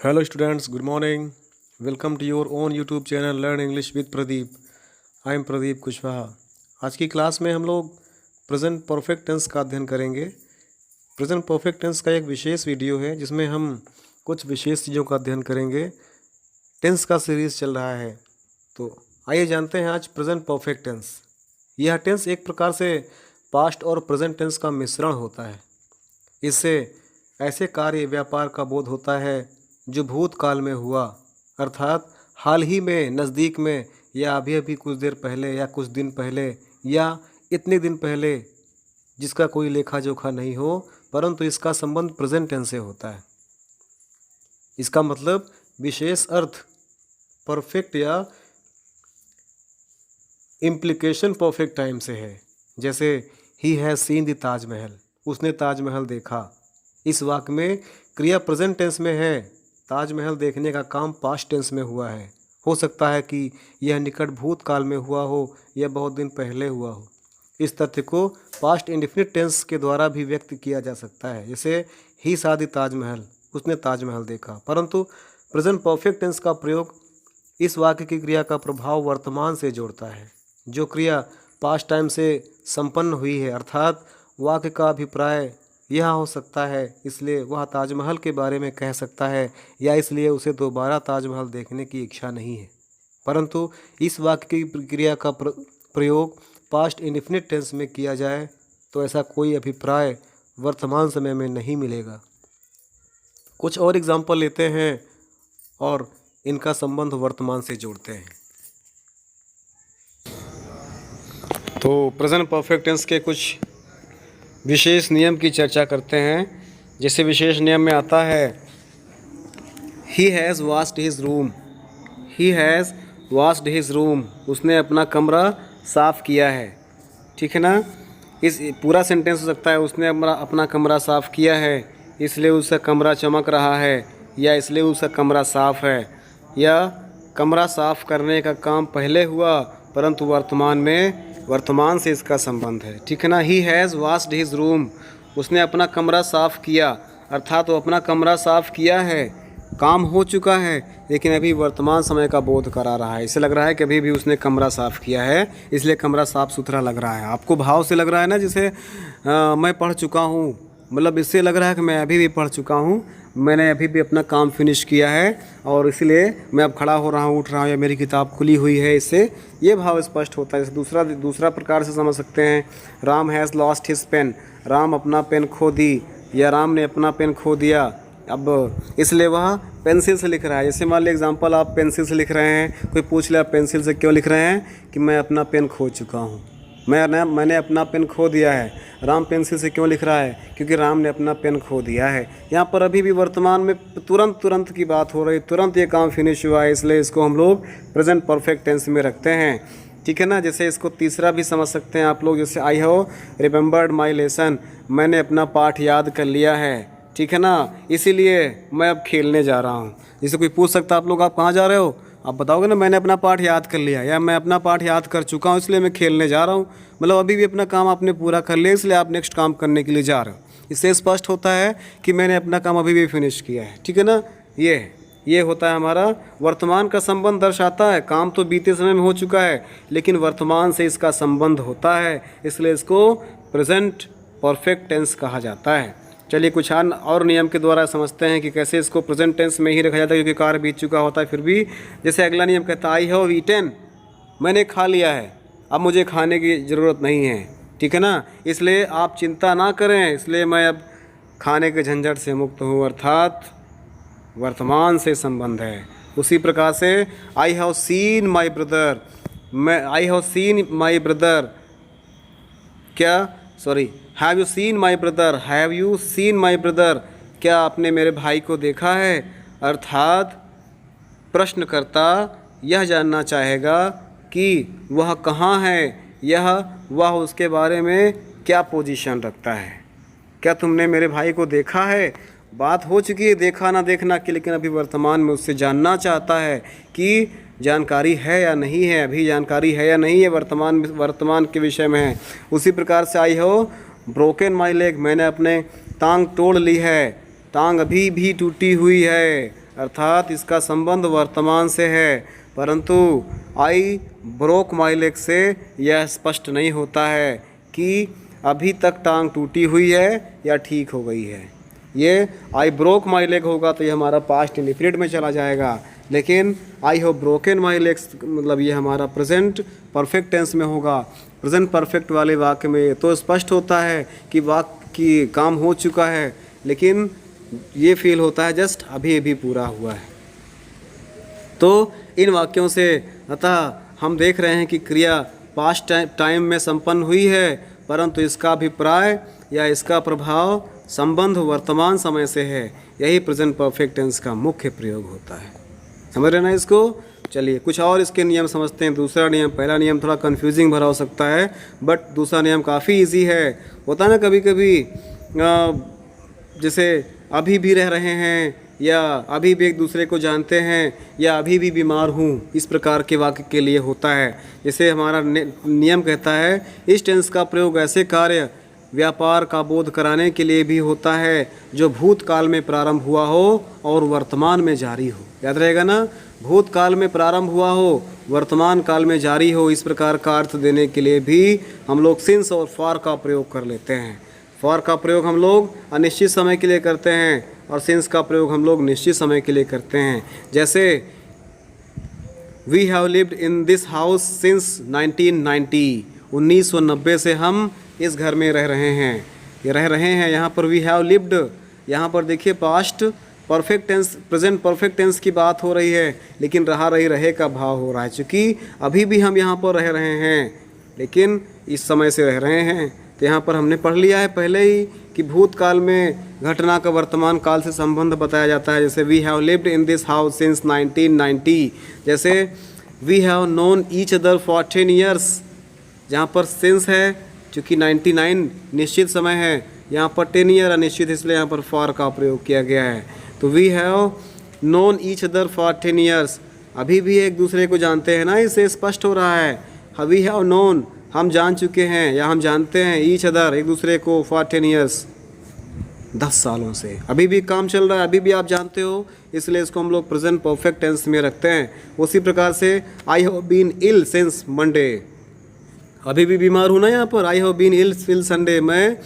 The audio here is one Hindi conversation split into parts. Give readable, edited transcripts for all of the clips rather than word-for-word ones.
Hello students, good morning. Welcome to your own YouTube channel Learn English with Pradeep. I am Pradeep Kushwaha. आज की क्लास में हम लोग प्रेजेंट परफेक्ट टेंस का अध्ययन करेंगे। प्रेजेंट परफेक्ट टेंस का एक विशेष वीडियो है जिसमें हम कुछ विशेष चीज़ों का अध्ययन करेंगे। टेंस का सीरीज़ चल रहा है, तो आइए जानते हैं आज प्रेजेंट परफेक्ट टेंस। यह टेंस एक प्रकार से पास्ट और प्रेजेंट टेंस का मिश्रण होता है। इससे ऐसे कार्य व्यापार का बोध होता है जो भूतकाल में हुआ, अर्थात हाल ही में, नज़दीक में, या अभी अभी कुछ देर पहले या कुछ दिन पहले या इतने दिन पहले, जिसका कोई लेखा जोखा नहीं हो, परंतु इसका संबंध प्रेजेंट टेंस से होता है। इसका मतलब विशेष अर्थ परफेक्ट या इम्प्लीकेशन परफेक्ट टाइम से है। जैसे he has seen the Taj Mahal, उसने ताजमहल देखा। इस वाक्य में क्रिया प्रेजेंट टेंस में है। ताजमहल देखने का काम पास्ट टेंस में हुआ है। हो सकता है कि यह निकट भूतकाल में हुआ हो या बहुत दिन पहले हुआ हो। इस तथ्य को पास्ट इंडेफिनिट टेंस के द्वारा भी व्यक्त किया जा सकता है। जैसे ही सॉ द ताजमहल, उसने ताजमहल देखा। परंतु प्रेजेंट परफेक्ट टेंस का प्रयोग इस वाक्य की क्रिया का प्रभाव वर्तमान से जोड़ता है। जो क्रिया पास्ट टाइम से संपन्न हुई है, अर्थात वाक्य का अभिप्राय यह हो सकता है, इसलिए वह ताजमहल के बारे में कह सकता है, या इसलिए उसे दोबारा ताजमहल देखने की इच्छा नहीं है। परंतु इस वाक्य की प्रक्रिया का प्रयोग पास्ट इंडेफिनिट टेंस में किया जाए तो ऐसा कोई अभिप्राय वर्तमान समय में नहीं मिलेगा। कुछ और एग्जाम्पल लेते हैं और इनका संबंध वर्तमान से जोड़ते हैं। तो प्रेजेंट परफेक्ट टेंस के कुछ विशेष नियम की चर्चा करते हैं। जैसे विशेष नियम में आता है he has washed his room. He has washed his room, उसने अपना कमरा साफ़ किया है। ठीक है ना। इस पूरा सेंटेंस हो सकता है उसने अपना कमरा साफ़ किया है, इसलिए उसका कमरा चमक रहा है, या इसलिए उसका कमरा साफ़ है, या कमरा साफ़ करने का काम पहले हुआ परंतु वर्तमान से इसका संबंध है। ठीक है ना। He has washed his room, उसने अपना कमरा साफ़ किया, अर्थात वो अपना कमरा साफ़ किया है, काम हो चुका है, लेकिन अभी वर्तमान समय का बोध करा रहा है। इससे लग रहा है कि अभी भी उसने कमरा साफ़ किया है, इसलिए कमरा साफ़ सुथरा लग रहा है। आपको भाव से लग रहा है ना, जैसे मैं पढ़ चुका हूँ, मतलब इससे लग रहा है कि मैं अभी भी पढ़ चुका हूँ, मैंने अभी भी अपना काम फिनिश किया है और इसलिए मैं अब खड़ा हो रहा हूँ, उठ रहा हूँ, या मेरी किताब खुली हुई है। इससे ये भाव स्पष्ट होता है। जैसे दूसरा प्रकार से समझ सकते हैं, Ram has lost his pen, Ram अपना पेन खो दी, या राम ने अपना पेन खो दिया, अब इसलिए वह पेंसिल से लिख रहा है। जैसे मान लीजिए एग्जाम्पल, आप पेंसिल से लिख रहे हैं, कोई पूछ ले आप पेंसिल से क्यों लिख रहे हैं, कि मैं अपना पेन खो चुका हूँ, मैंने अपना पेन खो दिया है। राम पेंसिल से क्यों लिख रहा है, क्योंकि राम ने अपना पेन खो दिया है। यहाँ पर अभी भी वर्तमान में तुरंत की बात हो रही, तुरंत ये काम फिनिश हुआ है, इसलिए इसको हम लोग प्रेजेंट परफेक्ट टेंस में रखते हैं। ठीक है ना। जैसे इसको तीसरा भी समझ सकते हैं आप लोग, जैसे I have remembered my lesson, मैंने अपना पाठ याद कर लिया है। ठीक है ना, इसीलिए मैं अब खेलने जा रहा हूँ। जैसे कोई पूछ सकता है आप लोग आप कहाँ जा रहे हो, आप बताओगे ना मैंने अपना पाठ याद कर लिया, या मैं अपना पाठ याद कर चुका हूँ इसलिए मैं खेलने जा रहा हूँ। मतलब अभी भी अपना काम आपने पूरा कर लिया, इसलिए आप नेक्स्ट काम करने के लिए जा रहे हो। इससे स्पष्ट होता है कि मैंने अपना काम अभी भी फिनिश किया है। ठीक है ना। ये होता है हमारा वर्तमान का संबंध दर्शाता है। काम तो बीते समय में हो चुका है, लेकिन वर्तमान से इसका संबंध होता है, इसलिए इसको प्रेजेंट परफेक्ट टेंस कहा जाता है। चलिए कुछ और नियम के द्वारा समझते हैं कि कैसे इसको प्रेजेंट टेंस में ही रखा जाता है, क्योंकि कार्य बीत चुका होता है फिर भी। जैसे अगला नियम कहता है आई हैव ईटन, मैंने खा लिया है, अब मुझे खाने की ज़रूरत नहीं है। ठीक है ना, इसलिए आप चिंता ना करें, इसलिए मैं अब खाने के झंझट से मुक्त हूँ, अर्थात वर्तमान से संबंध है। उसी प्रकार से I have seen my brother, I have seen my brother, have you seen my brother, have you seen my brother, क्या आपने मेरे भाई को देखा है, अर्थात प्रश्नकर्ता यह जानना चाहेगा कि वह कहाँ है, वह उसके बारे में क्या पोजीशन रखता है। क्या तुमने मेरे भाई को देखा है, बात हो चुकी है देखा ना देखना की, लेकिन अभी वर्तमान में उससे जानना चाहता है कि जानकारी है या नहीं है, अभी जानकारी है या नहीं है, वर्तमान के विषय में है। उसी प्रकार से आई हो ब्रोकन माई लेग, मैंने अपने टांग तोड़ ली है, टांग अभी भी टूटी हुई है, अर्थात इसका संबंध वर्तमान से है, परंतु आई ब्रोक माई लेग से यह स्पष्ट नहीं होता है कि अभी तक टांग टूटी हुई है या ठीक हो गई है। ये आई ब्रोक माई लेग होगा तो ये हमारा पास्ट इंडेफिनिट में चला जाएगा, लेकिन I have broken my legs मतलब ये हमारा प्रेजेंट परफेक्ट टेंस में होगा। प्रेजेंट परफेक्ट वाले वाक्य में तो स्पष्ट होता है कि वाक्य की काम हो चुका है, लेकिन ये फील होता है जस्ट अभी अभी पूरा हुआ है। तो इन वाक्यों से अतः हम देख रहे हैं कि क्रिया पास्ट टाइम में संपन्न हुई है, परंतु इसका अभिप्राय या इसका प्रभाव संबंध वर्तमान समय से है। यही प्रेजेंट परफेक्ट टेंस का मुख्य प्रयोग होता है। समझ रहे ना इसको? चलिए कुछ और इसके नियम समझते हैं। दूसरा नियम, पहला नियम थोड़ा कंफ्यूजिंग भरा हो सकता है, बट दूसरा नियम काफ़ी इजी है। होता है ना कभी कभी जैसे अभी भी रह रहे हैं, या अभी भी एक दूसरे को जानते हैं, या अभी भी बीमार हूँ, इस प्रकार के वाक्य के लिए होता है। जैसे हमारा नियम कहता है इस टेंस का प्रयोग ऐसे कार्य व्यापार का बोध कराने के लिए भी होता है जो भूतकाल में प्रारंभ हुआ हो और वर्तमान में जारी हो। याद रहेगा ना, भूतकाल में प्रारंभ हुआ हो, वर्तमान काल में जारी हो, इस प्रकार का अर्थ देने के लिए भी हम लोग सिंस और फॉर का प्रयोग कर लेते हैं। फॉर का प्रयोग हम लोग अनिश्चित समय के लिए करते हैं और सिंस का प्रयोग हम लोग निश्चित समय के लिए करते हैं। जैसे we have lived in this house since 1990, 1990 से हम इस घर में रह रहे हैं, ये रह रहे हैं। यहाँ पर वी हैव लिव्ड, यहाँ पर देखिए past perfect tense, present perfect tense की बात हो रही है, लेकिन रहे का भाव हो रहा है। चूँकि अभी भी हम यहाँ पर रह रहे हैं, लेकिन इस समय से रह रहे हैं, तो यहाँ पर हमने पढ़ लिया है पहले ही कि भूतकाल में घटना का वर्तमान काल से संबंध बताया जाता है। जैसे we have lived in this house since 1990, जैसे we have known each other for 10 years, जहाँ पर सिंस है, चूँकि 99 निश्चित समय है, यहाँ पर 10 ईयर अनिश्चित, इसलिए यहाँ पर फॉर का प्रयोग किया गया है। तो we have known each other for 10 years, अभी भी एक दूसरे को जानते हैं ना, इससे स्पष्ट हो रहा है। वी हैव नोन, हम जान चुके हैं या हम जानते हैं, ईच अदर एक दूसरे को, फॉर 10 ईयर्स 10 सालों से, अभी भी काम चल रहा है, अभी भी आप जानते हो, इसलिए इसको हम लोग प्रेजेंट परफेक्ट टेंस में रखते हैं। उसी प्रकार से I have been ill since Monday, अभी भी बीमार हूँ ना, यहाँ पर I have been ill since Sunday, मैं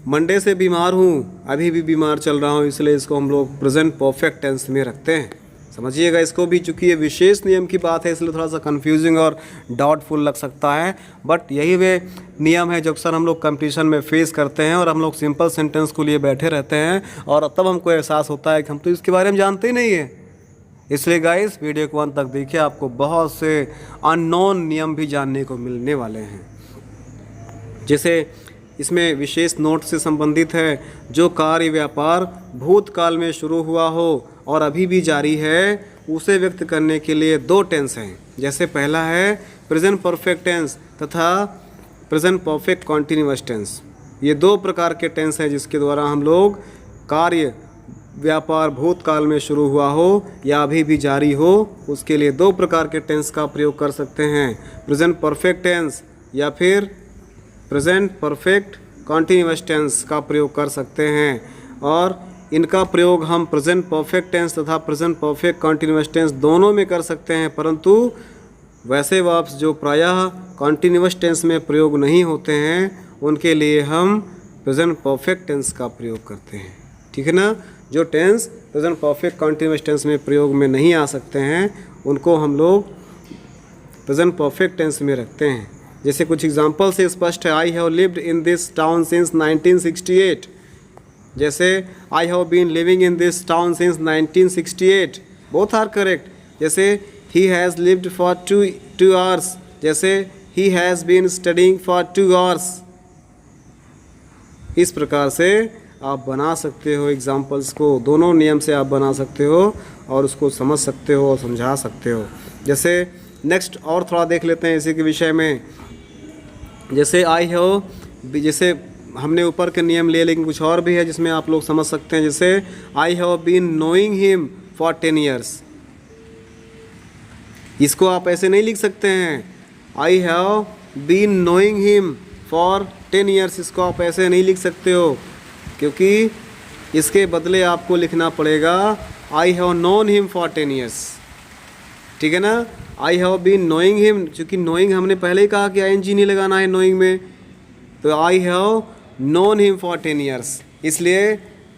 मंडे से बीमार हूँ, अभी भी बीमार चल रहा हूँ, इसलिए इसको हम लोग प्रेजेंट परफेक्ट टेंस में रखते हैं। समझिएगा इसको भी, चूँकि ये विशेष नियम की बात है इसलिए थोड़ा सा कंफ्यूजिंग और डाउटफुल लग सकता है, बट यही वे नियम है जो अक्सर हम लोग कंपटीशन में फेस करते हैं और हम लोग सिंपल सेंटेंस को लिए बैठे रहते हैं और तब हमको एहसास होता है कि हम तो इसके बारे में जानते ही नहीं है। इसलिए गाइस वीडियो को अंत तक देखिए, आपको बहुत से अननोन नियम भी जानने को मिलने वाले हैं। जैसे इसमें विशेष नोट से संबंधित है, जो कार्य व्यापार भूतकाल में शुरू हुआ हो और अभी भी जारी है, उसे व्यक्त करने के लिए 2 टेंस हैं। जैसे पहला है प्रेजेंट परफेक्ट टेंस तथा प्रेजेंट परफेक्ट कॉन्टिन्यूअस टेंस। ये 2 प्रकार के टेंस हैं जिसके द्वारा हम लोग कार्य व्यापार भूतकाल में शुरू हुआ हो या अभी भी जारी हो, उसके लिए 2 प्रकार के टेंस का प्रयोग कर सकते हैं, प्रेजेंट परफेक्ट टेंस या फिर प्रेजेंट परफेक्ट कॉन्टिन्यूअस टेंस का प्रयोग कर सकते हैं। और इनका प्रयोग हम प्रेजेंट परफेक्ट टेंस तथा प्रेजेंट परफेक्ट कॉन्टिन्यूअस टेंस दोनों में कर सकते हैं, परंतु वैसे वर्ब्स जो प्रायः कॉन्टिन्यूअस टेंस में प्रयोग नहीं होते हैं, उनके लिए हम प्रेजेंट परफेक्ट टेंस का प्रयोग करते हैं। ठीक है ना, जो tense present perfect continuous tense में प्रयोग में नहीं आ सकते हैं, उनको हम लोग प्रेजेंट परफेक्ट टेंस में रखते हैं। जैसे कुछ एग्जांपल से स्पष्ट है, I have lived in this town since 1968, जैसे I have been living in this town since 1968, both are correct. जैसे he has lived for 2 hours, जैसे he has been studying for 2 hours. इस प्रकार से आप बना सकते हो एग्जाम्पल्स को, दोनों नियम से आप बना सकते हो और उसको समझ सकते हो और समझा सकते हो। जैसे नेक्स्ट और थोड़ा देख लेते हैं इसी के विषय में। जैसे आई हैव, जैसे हमने ऊपर के नियम लिए, लेकिन कुछ और भी है जिसमें आप लोग समझ सकते हैं। जैसे I have been knowing him for 10 years, इसको आप ऐसे नहीं लिख सकते हैं, I have been knowing him for 10 years, इसको आप ऐसे नहीं लिख सकते हो, क्योंकि इसके बदले आपको लिखना पड़ेगा I have known him for 10 years। ठीक है ना, I have been knowing him, चूँकि नोइंग हमने पहले ही कहा कि ING नहीं लगाना है नोइंग में, तो आई have known him for 10 years, इसलिए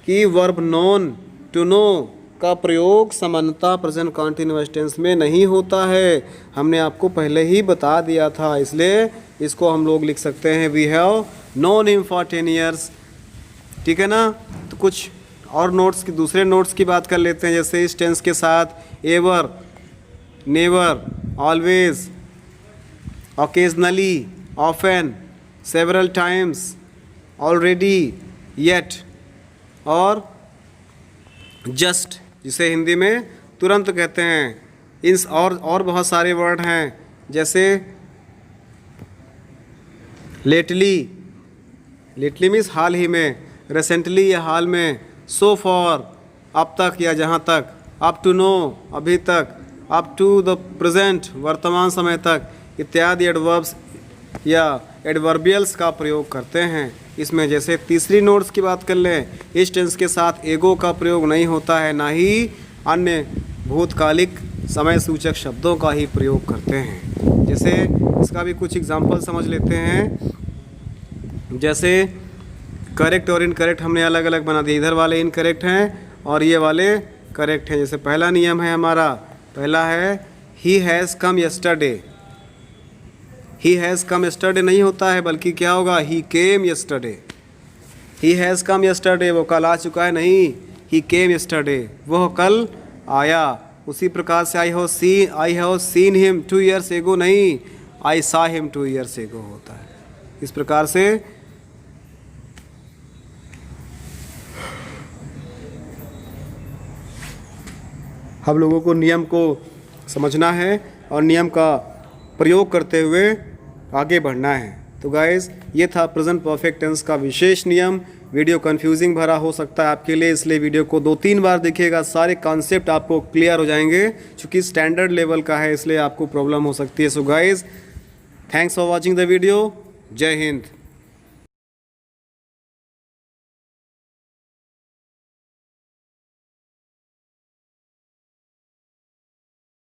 कि वर्ब नोन टू नो का प्रयोग सामान्यतः प्रेजेंट कंटीन्यूअस टेंस में नहीं होता है, हमने आपको पहले ही बता दिया था। इसलिए इसको हम लोग लिख सकते हैं we have known him for 10 years। ठीक है ना, तो कुछ और नोट्स की, दूसरे नोट्स की बात कर लेते हैं। जैसे इस टेंस के साथ ever, never, always, occasionally, often, several times, already, yet और जस्ट, जिसे हिंदी में तुरंत कहते हैं। इन और बहुत सारे वर्ड हैं, जैसे लेटली, लेटली मीन्स हाल ही में, रिसेंटली या हाल में, सो फॉर अब तक या जहाँ तक, अप टू नो अभी तक, अप टू द प्रेजेंट वर्तमान समय तक इत्यादि एडवर्ब्स या एडवर्बियल्स का प्रयोग करते हैं इसमें। जैसे तीसरी नोट्स की बात कर लें, इस टेंस के साथ एगो का प्रयोग नहीं होता है, ना ही अन्य भूतकालिक समय सूचक शब्दों का ही प्रयोग करते हैं। जैसे इसका भी कुछ एग्जाम्पल समझ लेते हैं। जैसे करेक्ट और इनकरेक्ट हमने अलग अलग बना दिए, इधर वाले इनकरेक्ट हैं और ये वाले करेक्ट हैं। जैसे पहला नियम है हमारा, पहला है he has come yesterday, he has come yesterday नहीं होता है, बल्कि क्या होगा, he came yesterday. He has come yesterday, वो कल आ चुका है, नहीं, ही केम यस्टरडे, वह कल आया। उसी प्रकार से I have seen him 2 years ago, नहीं, आई सा हिम 2 years ago होता है। इस प्रकार से हम लोगों को नियम को समझना है और नियम का प्रयोग करते हुए आगे बढ़ना है। तो गाइस, ये था प्रेजेंट परफेक्ट टेंस का विशेष नियम। वीडियो कंफ्यूजिंग भरा हो सकता है आपके लिए, इसलिए वीडियो को 2-3 बार देखिएगा, सारे कॉन्सेप्ट आपको क्लियर हो जाएंगे। चूँकि स्टैंडर्ड लेवल का है, इसलिए आपको प्रॉब्लम हो सकती है। So guys, thanks for watching the video. जय हिंद।